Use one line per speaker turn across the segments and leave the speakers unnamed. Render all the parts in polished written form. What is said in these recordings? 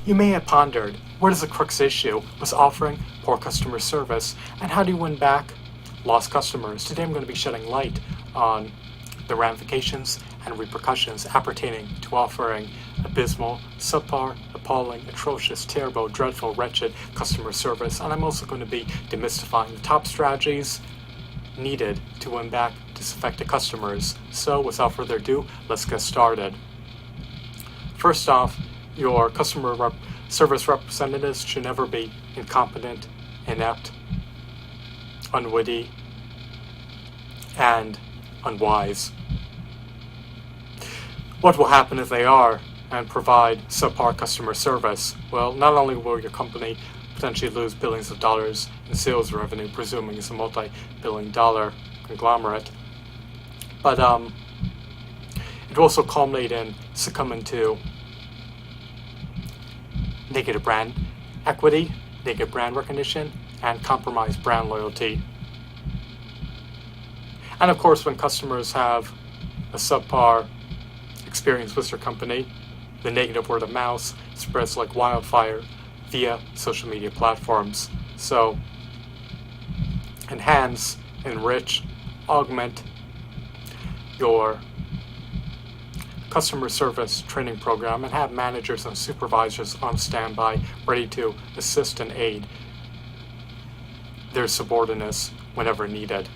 You may have pondered, what is the crux issue? Was offering poor customer service, and how do you win back lost customers? Today I'm going to be shedding light on the ramifications and repercussions appertaining to offering abysmal, subpar, appalling, atrocious, terrible, dreadful, wretched customer service, and I'm also going to be demystifying the top strategies needed to win back disaffected customers. So without further ado, let's get started. First off, your customer service representatives should never be incompetent, inept, unwitty, and unwise. What will happen if they are and provide subpar customer service? Well, not only will your company potentially lose billions of dollars in sales revenue, presuming it's a multi-billion-dollar conglomerate, but it will also culminate in succumbing to negative brand equity, negative brand recognition, and compromised brand loyalty. And of course, when customers have a subpar experience with your company, the negative word of mouth spreads like wildfire via social media platforms. So enhance, enrich, augment your customer service training program and have managers and supervisors on standby ready to assist and aid their subordinates whenever needed.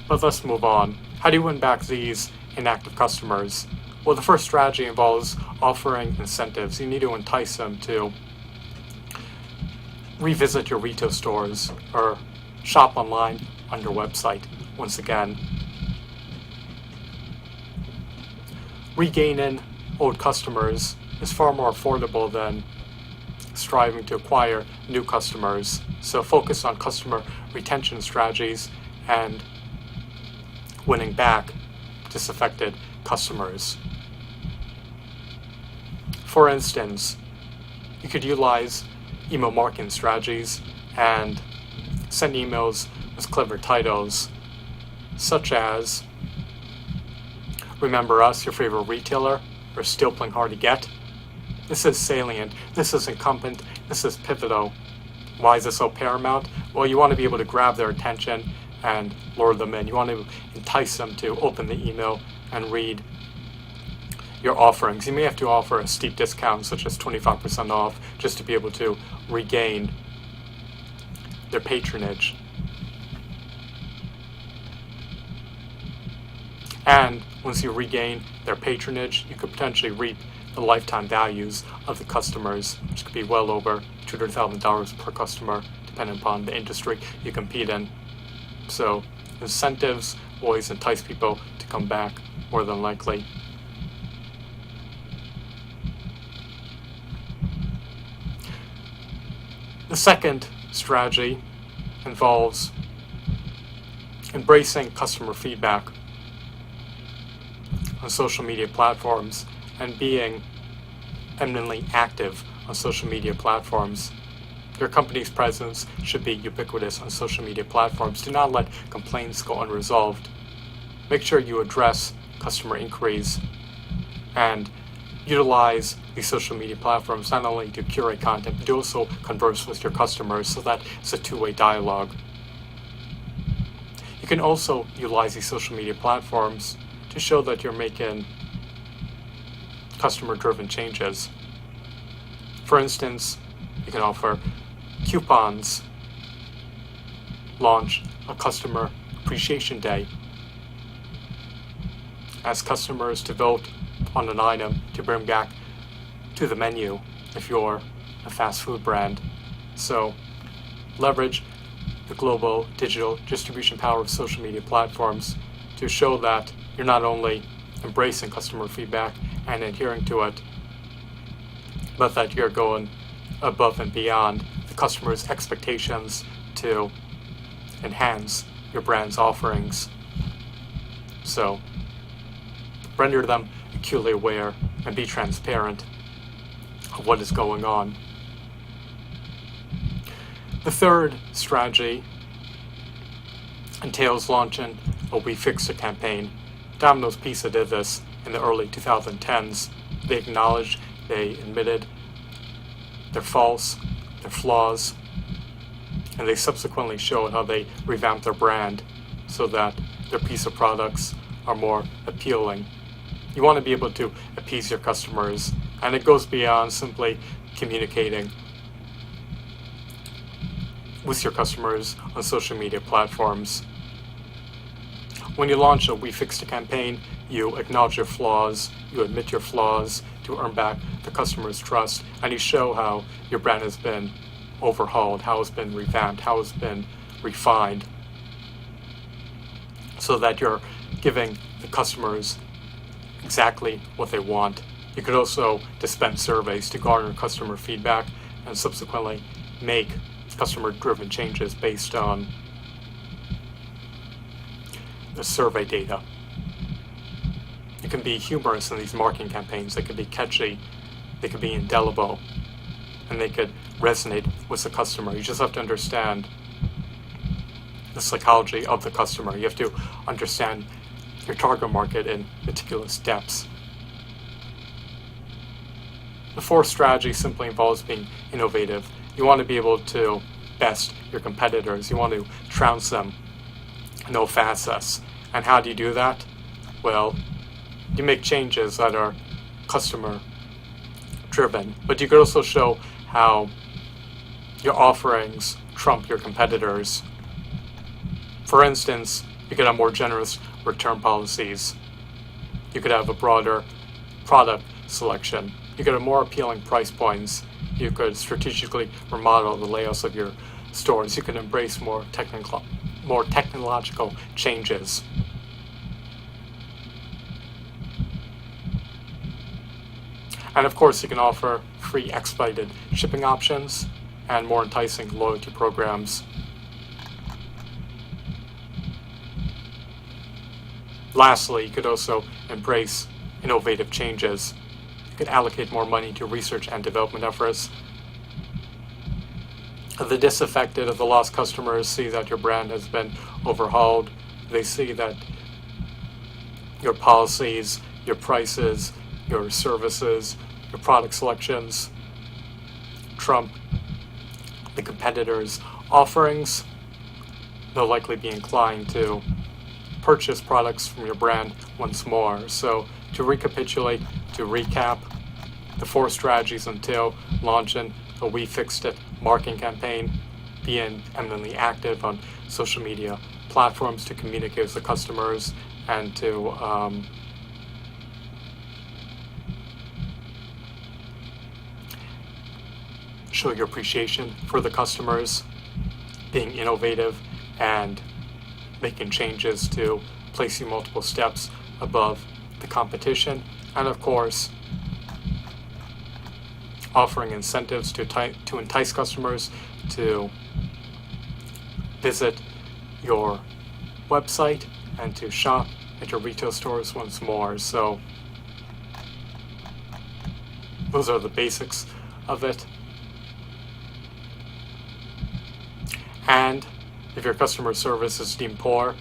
But let's move on. How do you win back these inactive customers? Well, the first strategy involves offering incentives. You need to entice them to revisit your retail stores or shop online on your website once again. Regaining old customers is far more affordable than striving to acquire new customers. So focus on customer retention strategies and winning back disaffected customers. For instance, you could utilize email marketing strategies and send emails with clever titles, such as "Remember us, your favorite retailer," or "Still playing hard to get." This is salient, this is incumbent, this is pivotal. Why is this so paramount? Well, you want to be able to grab their attention and lure them in. You want to entice them to open the email and read your offerings. You may have to offer a steep discount, such as 25% off, just to be able to regain their patronage. And once you regain their patronage, you could potentially reap the lifetime values of the customers, which could be well over $200,000 per customer, depending upon the industry you compete in. So incentives always entice people to come back more than likely. The second strategy involves embracing customer feedback on social media platforms and being eminently active on social media platforms. Your company's presence should be ubiquitous on social media platforms. Do not let complaints go unresolved. Make sure you address customer inquiries and utilize these social media platforms not only to curate content, but to also converse with your customers so that it's a two-way dialogue. You can also utilize these social media platforms to show that you're making customer-driven changes. For instance, you can offer coupons, launch a customer appreciation day, ask customers to vote on an item to bring back to the menu if you're a fast food brand. So leverage the global digital distribution power of social media platforms to show that you're not only embracing customer feedback and adhering to it, but that you're going above and beyond the customer's expectations to enhance your brand's offerings. So render them acutely aware and be transparent of what is going on. The third strategy entails launching a We Fixed It campaign. Domino's Pizza did this in the early 2010s They acknowledged, they admitted their faults, their flaws, and they subsequently showed how they revamped their brand so that their piece of products are more appealing. You want to be able to appease your customers, and it goes beyond simply communicating with your customers on social media platforms. When you launch a We Fixed It campaign, you acknowledge your flaws, you admit your flaws to earn back the customer's trust, and you show how your brand has been overhauled, how it's been revamped, how it's been refined, so that you're giving the customers exactly what they want. You could also dispense surveys to garner customer feedback and subsequently make customer-driven changes based on the survey data. You can be humorous in these marketing campaigns. They could be catchy, they could be indelible, and they could resonate with the customer. You just have to understand the psychology of the customer. You have to understand your target market in meticulous depths. The fourth strategy simply involves being innovative. You want to be able to best your competitors. You want to trounce them, no fast. And how do you do that? Well, you make changes that are customer driven, but you could also show how your offerings trump your competitors. For instance, you could have more generous return policies. You could have a broader product selection. You could have more appealing price points. You could strategically remodel the layouts of your stores. You can embrace more technological changes. And of course, you can offer free expedited shipping options and more enticing loyalty programs. Lastly, you could also embrace innovative changes. You could allocate more money to research and development efforts. The disaffected or the lost customers see that your brand has been overhauled. They see that your policies, your prices, your services, your product selections trump the competitors' offerings. They'll likely be inclined to purchase products from your brand once more. So to recapitulate, to recap, the four strategies until launching a We Fixed It marketing campaign: being eminently active on social media platforms to communicate with the customers and to show your appreciation for the customers, being innovative and making changes to place you multiple steps above the competition, and of course offering incentives to entice customers to visit your website and to shop at your retail stores once more. So those are the basics of it. And if your customer service is deemed poor,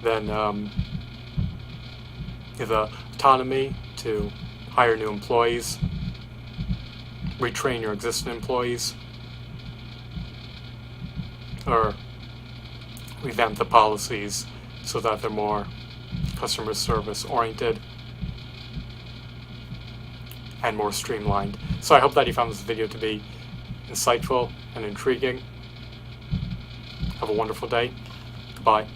then you have the autonomy to hire new employees, retrain your existing employees, or revamp the policies so that they're more customer service oriented and more streamlined. So I hope that you found this video to be insightful and intriguing. Have a wonderful day. Goodbye.